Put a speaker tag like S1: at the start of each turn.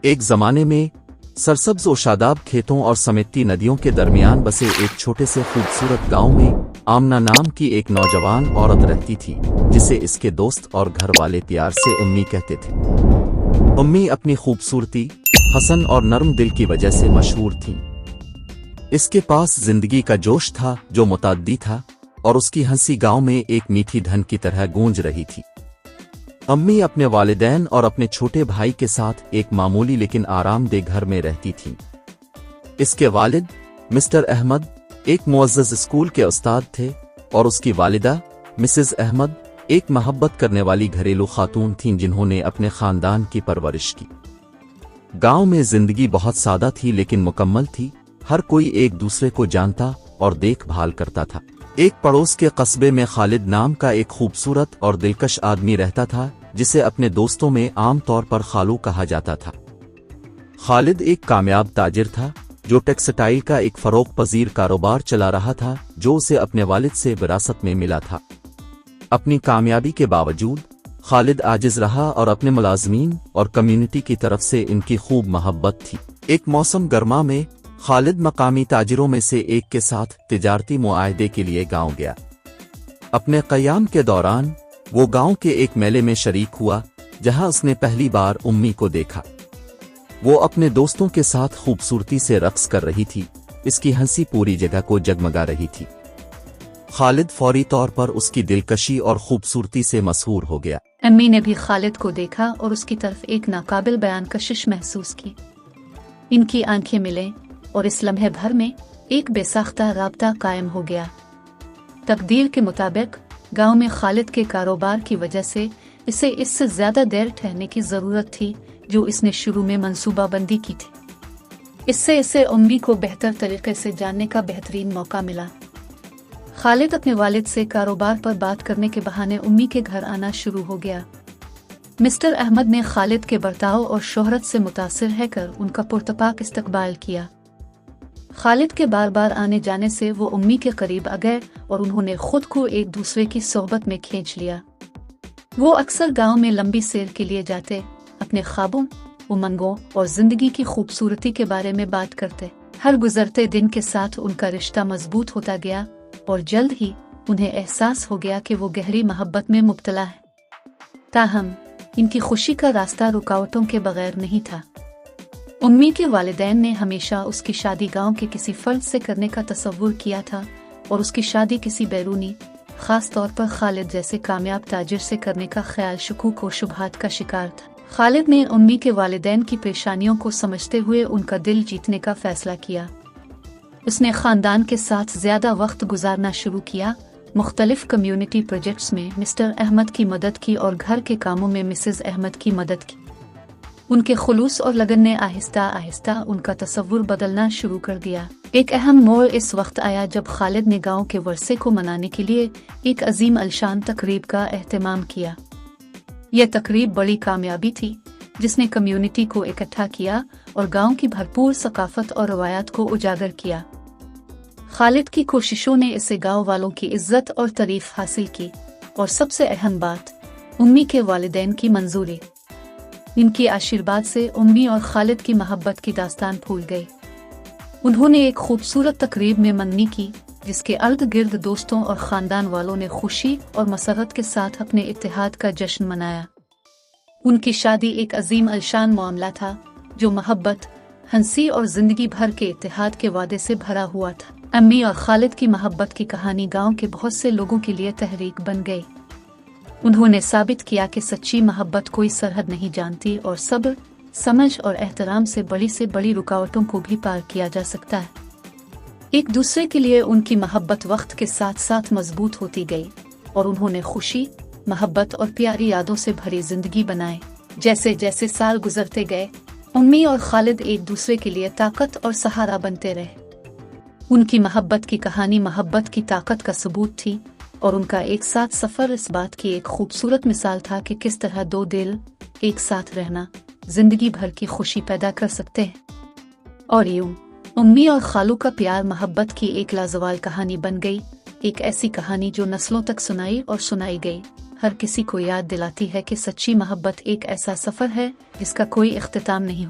S1: एक जमाने में सरसब्ज और शादाब खेतों और समेटती नदियों के दरमियान बसे एक छोटे से खूबसूरत गांव में आमना नाम की एक नौजवान औरत रहती थी, जिसे इसके दोस्त और घर वाले प्यार से उम्मी कहते थे। उम्मी अपनी खूबसूरती, हसन और नर्म दिल की वजह से मशहूर थी। इसके पास जिंदगी का जोश था जो मुतअद्दी था, और उसकी हंसी गांव में एक मीठी धन की तरह गूंज रही थी। अम्मी अपने वालिदैन और अपने छोटे भाई के साथ एक मामूली लेकिन आरामदेह घर में रहती थीं। इसके वालिद मिस्टर अहमद एक मुअज़्ज़ज़ स्कूल के उस्ताद थे, और उसकी वालिदा मिसेस अहमद एक मोहब्बत करने वाली घरेलू खातून थीं जिन्होंने अपने खानदान की परवरिश की। गांव में जिंदगी बहुत सादा थी लेकिन मुकम्मल थी। हर कोई एक दूसरे को जानता और देखभाल करता था। एक पड़ोस के कस्बे में खालिद नाम का एक खूबसूरत और दिलकश आदमी रहता था, जिसे अपने दोस्तों में आम तौर पर खालू कहा जाता था। खालिद एक कामयाब ताजिर था जो टेक्सटाइल का एक फरोख पजीर कारोबार चला रहा था, जो उसे अपने वालिद से विरासत में मिला था। अपनी कामयाबी के बावजूद खालिद आजिज रहा और अपने मुलाजमीन और कम्युनिटी की तरफ से इनकी खूब मोहब्बत थी। एक मौसम गर्मा में खालिद मकामी ताजिरों में से एक के साथ तिजारती मुआहदे के लिए गांव गया। अपने क़याम के दौरान वो गांव के एक मेले में शरीक हुआ, जहां उसने पहली बार उम्मी को देखा। वो अपने दोस्तों के साथ खूबसूरती से रक्स कर रही थी। इसकी हंसी पूरी जगह को जगमगा रही थी। खालिद फौरी तौर पर उसकी दिलकशी और खूबसूरती से मशहूर हो गया।
S2: अम्मी ने भी खालिद को देखा और उसकी तरफ एक नाकाबिल बयान कशिश महसूस की। इनकी आंखें मिले और इस लम्हे भर में एक बेसाख्ता राब्ता कायम हो गया। तकदीर के मुताबिक गांव में खालिद के कारोबार की वजह से इसे इससे ज्यादा देर ठहरने की जरूरत थी जो इसने शुरू में मंसूबाबंदी की थी। इससे इसे उम्मी को बेहतर तरीके से जानने का बेहतरीन मौका मिला। खालिद अपने वालिद से कारोबार पर बात करने के बहाने उम्मी के घर आना शुरू हो गया। मिस्टर अहमद ने खालिद के बर्ताव और शोहरत से मुतासिर रहकर उनका पुरतपाक इस्तकबाल किया। खालिद के बार बार आने जाने से वो उम्मी के करीब आ गए और उन्होंने खुद को एक दूसरे की सोहबत में खींच लिया। वो अक्सर गांव में लंबी सैर के लिए जाते, अपने ख्वाबों, उमंगों और जिंदगी की खूबसूरती के बारे में बात करते। हर गुजरते दिन के साथ उनका रिश्ता मजबूत होता गया और जल्द ही उन्हें एहसास हो गया कि वो गहरी मोहब्बत में मुब्तला है। ताहम इनकी खुशी का रास्ता रुकावटों के बगैर नहीं था। उम्मी के वालिदैन ने हमेशा उसकी शादी गांव के किसी फर्द से करने का तसव्वुर किया था, और उसकी शादी किसी बैरूनी, खास तौर पर खालिद जैसे कामयाब ताजिर से करने का ख्याल शुकूक और शुबहात का शिकार था। खालिद ने उम्मी के वालिदैन की परेशानियों को समझते हुए उनका दिल जीतने का फैसला किया। उसने खानदान के साथ ज्यादा वक्त गुजारना शुरू किया, मुख्तलिफ कम्युनिटी प्रोजेक्ट्स में मिस्टर अहमद की मदद की और घर के कामों में मिसेस अहमद की मदद की। उनके खुलूस और लगन ने आहिस्ता आहिस्ता उनका तसव्वुर बदलना शुरू कर दिया। एक अहम मोड़ इस वक्त आया जब खालिद ने गांव के वर्से को मनाने के लिए एक अजीम अलशान तकरीब का एहतमाम किया। यह तकरीब बड़ी कामयाबी थी, जिसने कम्युनिटी को इकट्ठा किया और गांव की भरपूर सकाफत और रवायात को उजागर किया। खालिद की कोशिशों ने इसे गांव वालों की इज्जत और तारीफ हासिल की, और सबसे अहम बात, उम्मी के वालिदैन की मंजूरी। इनके आशीर्वाद से उम्मी और खालिद की मोहब्बत की दास्तान फूल गई। उन्होंने एक खूबसूरत तकरीब में मननी की, जिसके अर्द गिर्द दोस्तों और खानदान वालों ने खुशी और मसरत के साथ अपने इत्तेहाद का जश्न मनाया। उनकी शादी एक अजीम अलशान मामला था जो मोहब्बत, हंसी और जिंदगी भर के इत्तेहाद के वादे से भरा हुआ था। अम्मी और खालिद की मोहब्बत की कहानी गांव के बहुत से लोगों के लिए तहरीक बन गई। उन्होंने साबित किया कि सच्ची मोहब्बत कोई सरहद नहीं जानती और सब्र, समझ और एहतराम से बड़ी रुकावटों को भी पार किया जा सकता है। एक दूसरे के लिए उनकी मोहब्बत वक्त के साथ साथ मजबूत होती गई और उन्होंने खुशी, मोहब्बत और प्यारी यादों से भरी जिंदगी बनाए। जैसे जैसे साल गुजरते गए, उम्मी और खालिद एक दूसरे के लिए ताकत और सहारा बनते रहे। उनकी मोहब्बत की कहानी मोहब्बत की ताकत का सबूत थी, और उनका एक साथ सफर इस बात की एक खूबसूरत मिसाल था कि किस तरह दो दिल एक साथ रहना जिंदगी भर की खुशी पैदा कर सकते हैं। और यूं उम्मी और खालू का प्यार मोहब्बत की एक लाजवाल कहानी बन गई, एक ऐसी कहानी जो नस्लों तक सुनाई और सुनाई गई, हर किसी को याद दिलाती है कि सच्ची मोहब्बत एक ऐसा सफर है जिसका कोई इख्तिताम नहीं होता।